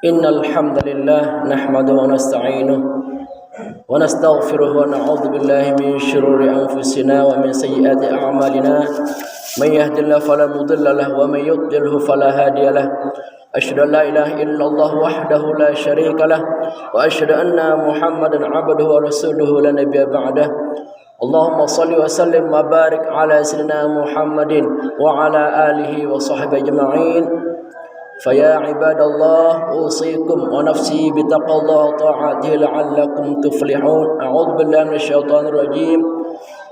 إن الحمد لله نحمده ونستعينه ونستغفره ونعوذ بالله من شرور أنفسنا ومن سيئات أعمالنا من يهد الله فلا مضل له ومن يضلل فلا هادي له أشهد أن لا إله إلا الله وحده لا شريك له وأشهد أن محمدا عبده ورسوله لا نبي بعده اللهم صل وسلم وبارك على سيدنا محمد وعلى آله وصحبه أجمعين فيا عباد الله أوصيكم ونفسي بتقوى الله وطاعته لعلكم تفلحون أعوذ بالله من الشيطان الرجيم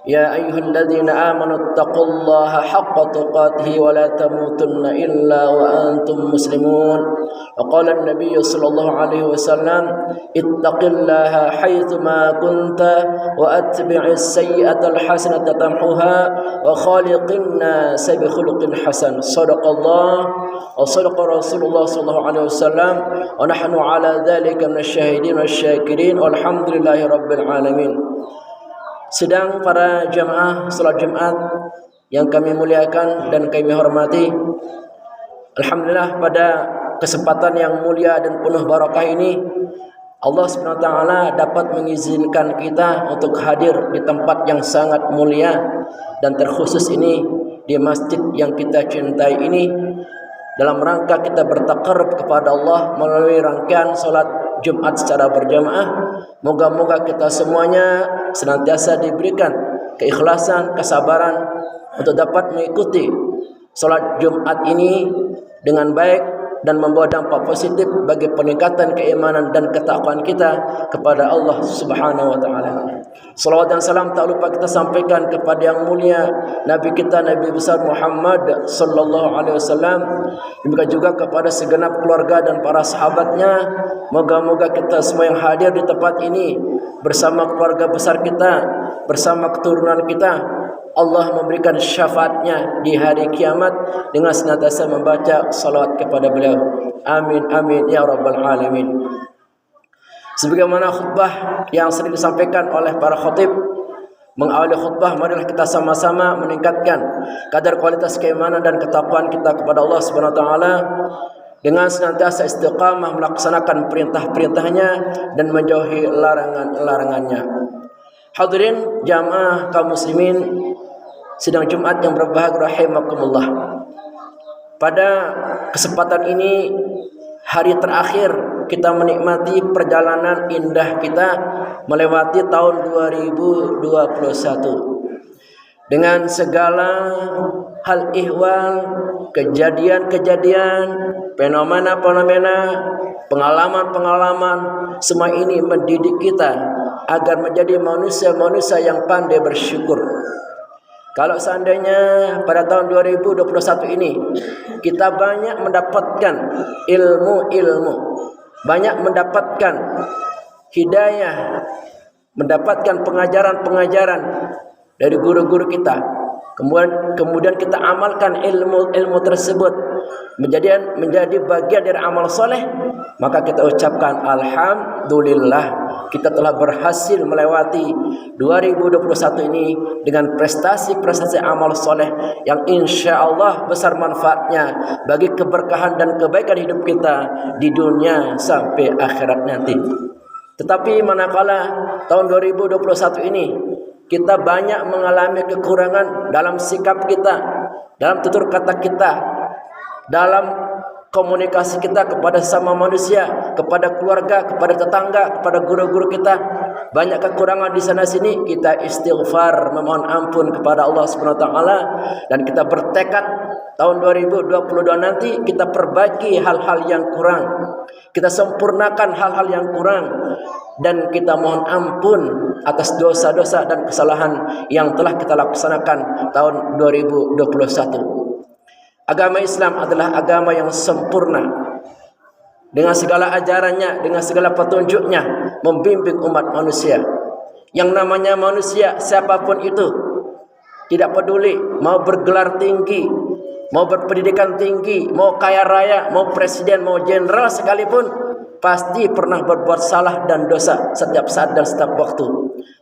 يا أيها الذين آمنوا اتقوا الله حق تقاته ولا تموتن إلا وأنتم مسلمون وقال النبي صلى الله عليه وسلم اتق الله حيثما كنت وأتبع السيئة الحسنة تمحها وخالق الناس بخلق حسن صدق الله وصدق رسول الله صلى الله عليه وسلم ونحن على ذلك من الشاهدين والشاكرين والحمد لله رب العالمين. Sedang para jamaah salat Jumat yang kami muliakan dan kami hormati, alhamdulillah pada kesempatan yang mulia dan penuh barakah ini Allah Subhanahu wa taala dapat mengizinkan kita untuk hadir di tempat yang sangat mulia dan terkhusus ini di masjid yang kita cintai ini dalam rangka kita bertakarrub kepada Allah melalui rangkaian salat Jumat secara berjamaah. Moga-moga kita semuanya senantiasa diberikan keikhlasan, kesabaran untuk dapat mengikuti salat Jumat ini dengan baik dan membawa dampak positif bagi peningkatan keimanan dan ketakwaan kita kepada Allah Subhanahu wa taala. Salawat dan salam tak lupa kita sampaikan kepada yang mulia Nabi kita, Nabi besar Muhammad sallallahu alaihi wasallam, demikian juga kepada segenap keluarga dan para sahabatnya. Moga-moga kita semua yang hadir di tempat ini bersama keluarga besar kita, bersama keturunan kita, Allah memberikan syafaatnya di hari kiamat dengan senantiasa membaca salawat kepada beliau. Amin amin ya rabbal alamin. Sebagaimana khutbah yang sering disampaikan oleh para khatib, mengawali khutbah marilah kita sama-sama meningkatkan kadar kualitas keimanan dan ketakwaan kita kepada Allah Subhanahu wa taala dengan senantiasa istiqamah melaksanakan perintah-perintahnya dan menjauhi larangan-larangannya. Hadirin jamaah kaum muslimin sidang Jumat yang berbahagia rahimakumullah. Pada kesempatan ini, hari terakhir kita menikmati perjalanan indah kita melewati tahun 2021 dengan segala hal ihwal, kejadian-kejadian, fenomena-fenomena, pengalaman-pengalaman, semua ini mendidik kita agar menjadi manusia-manusia yang pandai bersyukur. Kalau seandainya pada tahun 2021 ini kita banyak mendapatkan ilmu-ilmu, banyak mendapatkan hidayah, mendapatkan pengajaran-pengajaran dari guru-guru kita, kemudian kita amalkan ilmu-ilmu tersebut menjadi bagian dari amal soleh, maka kita ucapkan alhamdulillah, kita telah berhasil melewati 2021 ini dengan prestasi-prestasi amal soleh yang insya Allah besar manfaatnya bagi keberkahan dan kebaikan hidup kita di dunia sampai akhirat nanti. Tetapi manakala tahun 2021 ini kita banyak mengalami kekurangan dalam sikap kita, dalam tutur kata kita, dalam komunikasi kita kepada sesama manusia, kepada keluarga, kepada tetangga, kepada guru-guru kita, banyak kekurangan di sana sini, kita istighfar, memohon ampun kepada Allah Subhanahu wa taala, dan kita bertekad tahun 2022 nanti kita perbaiki hal-hal yang kurang, kita sempurnakan hal-hal yang kurang, dan kita mohon ampun atas dosa-dosa dan kesalahan yang telah kita laksanakan tahun 2021. Agama Islam adalah agama yang sempurna dengan segala ajarannya, dengan segala petunjuknya, membimbing umat manusia. Yang namanya manusia siapapun itu, tidak peduli mau bergelar tinggi, mau berpendidikan tinggi, mau kaya raya, mau presiden, mau jenderal sekalipun, pasti pernah berbuat salah dan dosa setiap saat dan setiap waktu.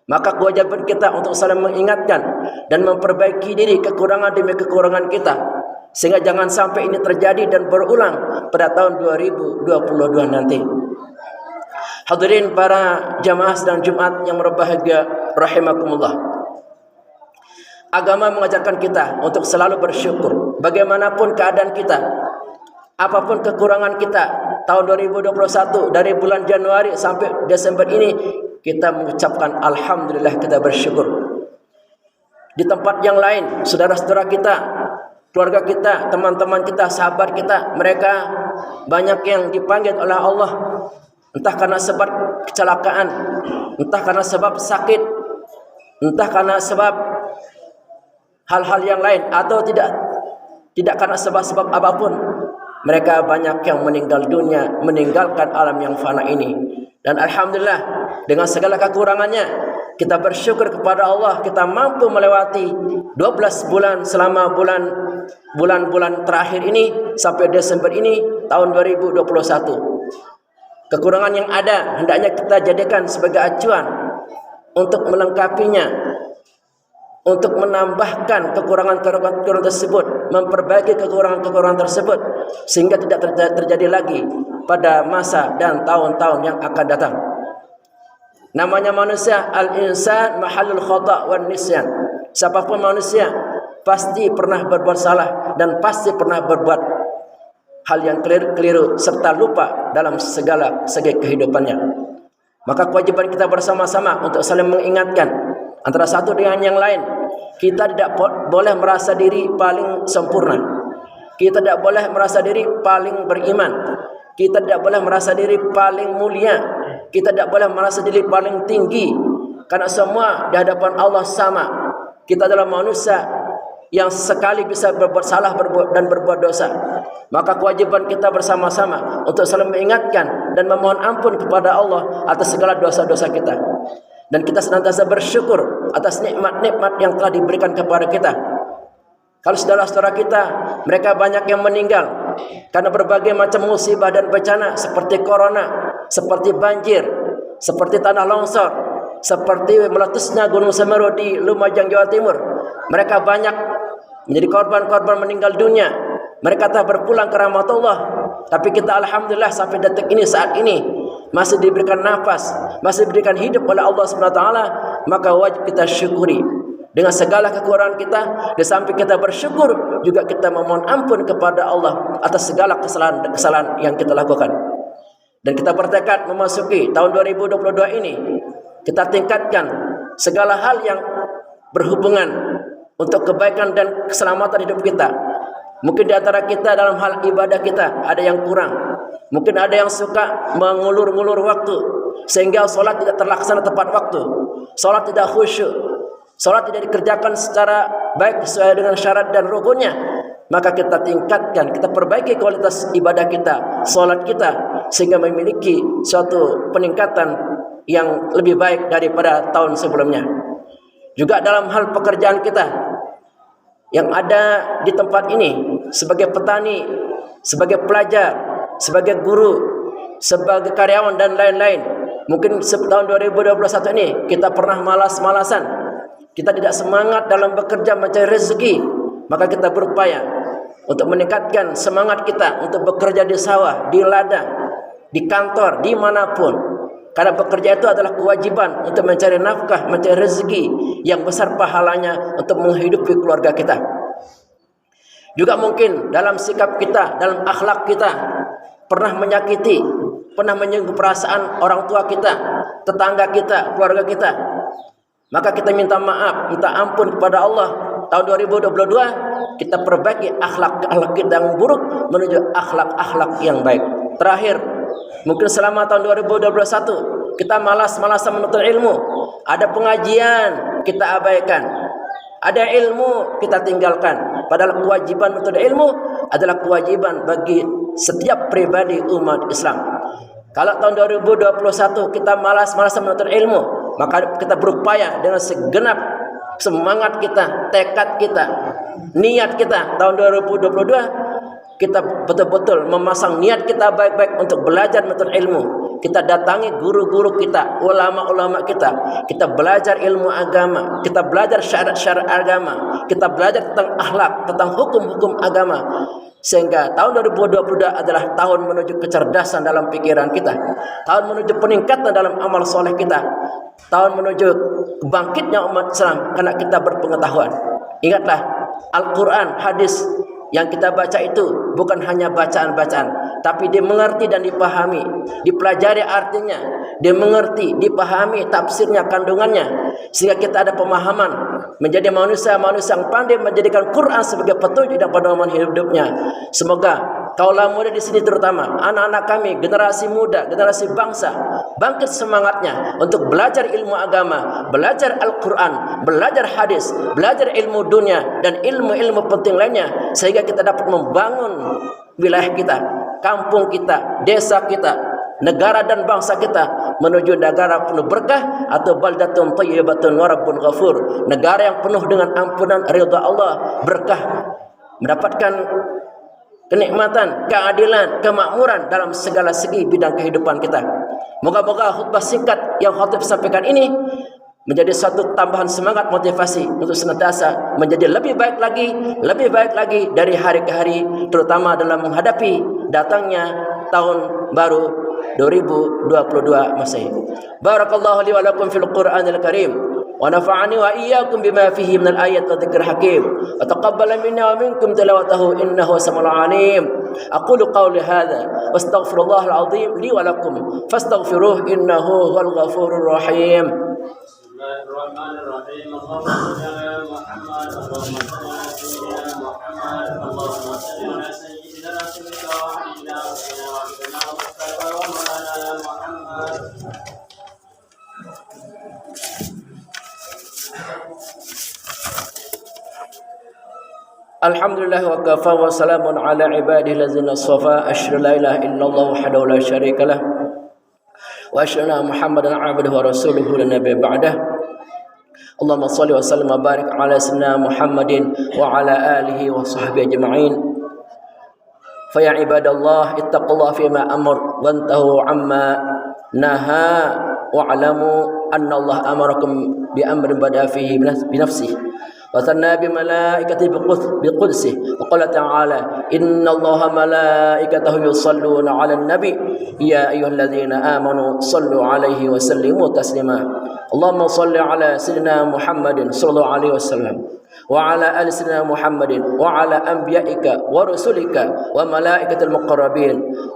Maka kewajiban kita untuk saling mengingatkan dan memperbaiki diri kekurangan demi kekurangan kita, sehingga jangan sampai ini terjadi dan berulang pada tahun 2022 nanti. Hadirin para jamaah sedang Jumat yang berbahagia rahimakumullah. Agama mengajarkan kita untuk selalu bersyukur bagaimanapun keadaan kita, apapun kekurangan kita. Tahun 2021 dari bulan Januari sampai Desember ini kita mengucapkan alhamdulillah, kita bersyukur. Di tempat yang lain, saudara-saudara kita, keluarga kita, teman-teman kita, sahabat kita, mereka banyak yang dipanggil oleh Allah, entah karena sebab kecelakaan, entah karena sebab sakit, entah karena sebab hal-hal yang lain, atau tidak karena sebab-sebab apapun. Mereka banyak yang meninggal dunia, meninggalkan alam yang fana ini. Dan alhamdulillah, dengan segala kekurangannya, kita bersyukur kepada Allah, kita mampu melewati 12 bulan selama bulan-bulan terakhir ini sampai Desember ini tahun 2021. Kekurangan yang ada hendaknya kita jadikan sebagai acuan untuk melengkapinya, untuk menambahkan kekurangan-kekurangan tersebut, memperbaiki kekurangan-kekurangan tersebut sehingga tidak terjadi lagi pada masa dan tahun-tahun yang akan datang. Namanya manusia, al-insan mahallul khata' wan nisyan. Siapapun manusia pasti pernah berbuat salah dan pasti pernah berbuat hal yang keliru serta lupa dalam segala segi kehidupannya. Maka kewajiban kita bersama-sama untuk saling mengingatkan antara satu dengan yang lain. Kita tidak boleh merasa diri paling sempurna. Kita tidak boleh merasa diri paling beriman. Kita tidak boleh merasa diri paling mulia. Kita tidak boleh merasa diri paling tinggi, karena semua di hadapan Allah sama. Kita adalah manusia yang sekali bisa berbuat salah dan berbuat dosa. Maka kewajiban kita bersama-sama untuk saling mengingatkan dan memohon ampun kepada Allah atas segala dosa-dosa kita. Dan kita senantiasa bersyukur atas nikmat-nikmat yang telah diberikan kepada kita. Kalau saudara-saudara kita, mereka banyak yang meninggal karena berbagai macam musibah dan bencana seperti corona, seperti banjir, seperti tanah longsor, seperti meletusnya Gunung Semeru di Lumajang, Jawa Timur. Mereka banyak menjadi korban-korban meninggal dunia. Mereka telah berpulang ke rahmatullah. Tapi kita alhamdulillah sampai detik ini, saat ini masih diberikan nafas, masih diberikan hidup oleh Allah SWT. Maka wajib kita syukuri dengan segala kekurangan kita. Di samping kita bersyukur, juga kita memohon ampun kepada Allah atas segala kesalahan yang kita lakukan. Dan kita bertekad memasuki tahun 2022 ini, kita tingkatkan segala hal yang berhubungan untuk kebaikan dan keselamatan hidup kita. Mungkin di antara kita dalam hal ibadah kita ada yang kurang. Mungkin ada yang suka mengulur-ngulur waktu sehingga solat tidak terlaksana tepat waktu. Solat tidak khusyuk. Solat tidak dikerjakan secara baik sesuai dengan syarat dan rukunnya. Maka kita tingkatkan, kita perbaiki kualitas ibadah kita, solat kita, sehingga memiliki suatu peningkatan yang lebih baik daripada tahun sebelumnya. Juga dalam hal pekerjaan kita yang ada di tempat ini, sebagai petani, sebagai pelajar, sebagai guru, sebagai karyawan dan lain-lain. Mungkin tahun 2021 ini kita pernah malas-malasan, kita tidak semangat dalam bekerja mencari rezeki. Maka kita berupaya untuk meningkatkan semangat kita untuk bekerja di sawah, di ladang, di kantor, dimanapun. Karena bekerja itu adalah kewajiban untuk mencari nafkah, mencari rezeki yang besar pahalanya untuk menghidupi keluarga kita. Juga mungkin dalam sikap kita, dalam akhlak kita, pernah menyakiti, pernah menyinggung perasaan orang tua kita, tetangga kita, keluarga kita. Maka kita minta maaf, minta ampun kepada Allah. Tahun 2022 kita perbaiki akhlak kita yang buruk menuju akhlak yang baik. Terakhir, mungkin selama tahun 2021 kita malas-malasan menuntut ilmu. Ada pengajian kita abaikan, ada ilmu kita tinggalkan. Padahal kewajiban menuntut ilmu adalah kewajiban bagi setiap pribadi umat Islam. Kalau tahun 2021 kita malas-malasan menuntut ilmu, maka kita berupaya dengan segenap semangat kita, tekad kita, niat kita tahun 2022 kita betul-betul memasang niat kita baik-baik untuk belajar menuntut ilmu. kita datangi guru-guru kita, ulama-ulama kita. Kita belajar ilmu agama, kita belajar syarat-syarat agama, kita belajar tentang akhlak, tentang hukum-hukum agama. Sehingga tahun 2022 adalah tahun menuju kecerdasan dalam pikiran kita, tahun menuju peningkatan dalam amal soleh kita, tahun menuju bangkitnya umat Islam karena kita berpengetahuan. Ingatlah, Al-Quran, hadis yang kita baca itu bukan hanya bacaan-bacaan, tapi dimengerti dan dipahami, dipelajari artinya, dimengerti, dipahami tafsirnya, kandungannya, sehingga kita ada pemahaman, menjadi manusia-manusia yang pandai menjadikan Quran sebagai petunjuk dan pedoman hidupnya. Semoga kaulah muda di sini, terutama anak-anak kami, generasi muda, generasi bangsa, bangkit semangatnya untuk belajar ilmu agama, belajar Al-Quran, belajar hadis, belajar ilmu dunia dan ilmu-ilmu penting lainnya, sehingga kita dapat membangun wilayah kita, kampung kita, desa kita, negara dan bangsa kita menuju negara penuh berkah atau baldatun thayyibatun wa rabbun ghafur, negara yang penuh dengan ampunan ridha Allah, berkah, mendapatkan kenikmatan, keadilan, kemakmuran dalam segala segi bidang kehidupan kita. Moga-moga khutbah singkat yang khatib sampaikan ini menjadi satu tambahan semangat motivasi untuk senantiasa menjadi lebih baik lagi dari hari ke hari, terutama dalam menghadapi datangnya tahun baru 2022 Masehi. Barakallahu li wa lakum fil Qur'anil Karim. ونفعني وإياكم بما فيه من الآيات والذكر الحكيم وتقبل منا ومنكم تلاوته إنه سميع عليم. أقول قولي هذا واستغفر الله العظيم لي ولكم فاستغفروه إنه هو الغفور الرحيم. بسم الله الرحمن الرحيم. اللهم صل على محمد اللهم صل على سيدنا محمد اللهم صل على سيدنا رسولك وحبيبنا وسيدنا ومصطفى ومولانا محمد. Alhamdulillah wa kafa wa salamun ala ibadihi allazina safa asyhadu la ilaha illallah wahdahu la syarika lah wa asyhadu anna Muhammadan abduhu wa rasuluhu la nabiyya ba'dah. Allahumma shalli wa sallim wa barik ala sayyidina Muhammadin wa ala alihi wa sahbihi ajma'in. Fa ya ibadallah ittaqullaha fima amar wa antahu amma naha wa alamu anna Allah amarakum bi amrin bada fihi bi nafsihi وثنى بملائكته بقدسه وقال تعالى إن الله ملائكته يصلون على النبي يا أيها الذين آمنوا صلوا عليه وسلموا تسليما. اللهم صل على سيدنا محمد صلى الله عليه وسلم وعلى آل سيدنا محمد وعلى أنبيائك ورسلك وملائكة المقربين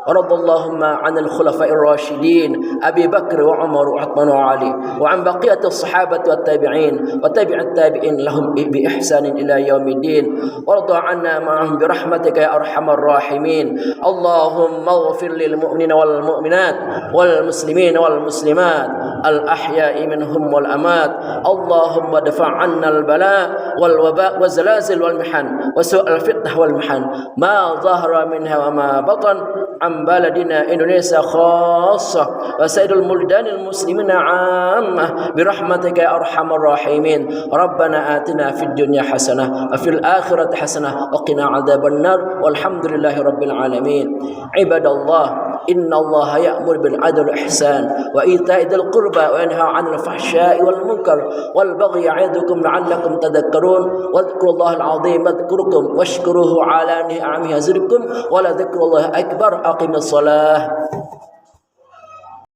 ورضى اللهم عن الخلفاء الراشدين أبي بكر وعمر وعثمان وعلي وعن بقية الصحابة والتابعين وتابع التابعين لهم بإحسان إلى يوم الدين وارضى عنا معهم برحمتك يا أرحم الراحمين. اللهم اغفر للمؤمنين والمؤمنات والمسلمين والمسلمات الأحياء منهم والأموات. اللهم ادفع عنا البلاء والوباء والزلازل والمحن وسوء الفتنة والمحن ما ظهر منها وما بطن عن بلدنا إندونيسيا خاصة وسائر البلدان المسلمين عامة برحمتك يا أرحم الراحمين. ربنا آتنا في الدنيا حسنة وفي الآخرة حسنة وقنا عذاب النار والحمد لله رب العالمين. عباد الله إن الله يأمر بالعدل والإحسان وإيتاء ذي القربى وينهى عن الفحشاء والمنكر والبغي يعظكم لعلكم تذكرون واذكروا الله العظيم يذكركم واشكروه على نعمه يزدكم ولذكر الله أكبر. أقم الصلاة.